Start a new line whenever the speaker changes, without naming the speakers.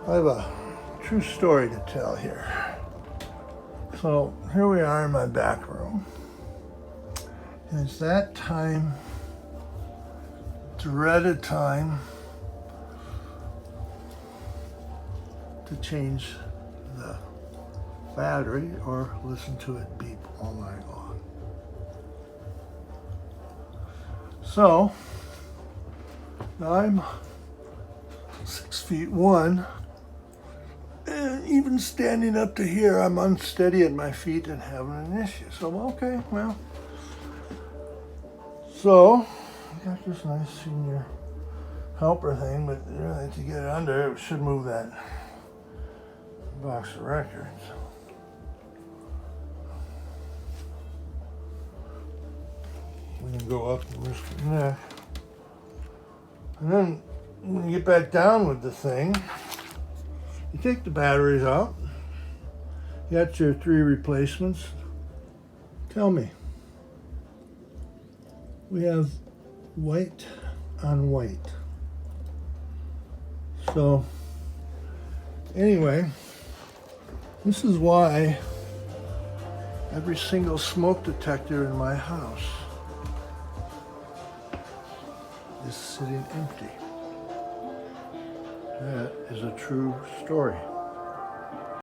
I have a true story to tell here. So here we are in my back room. And it's that time, dreaded time, to change the battery or listen to it beep all night long. So now I'm 6'1", and even standing up to here, I'm unsteady at my feet and having an issue. So okay, well, so I got this nice senior helper thing, but really to get it under, it should move that box of records. We can go up and risk the neck. And then when you get back down with the thing, you take the batteries out. You got your 3 replacements. Tell me. We have white on white. So anyway, this is why every single smoke detector in my house is sitting empty. That is a true story.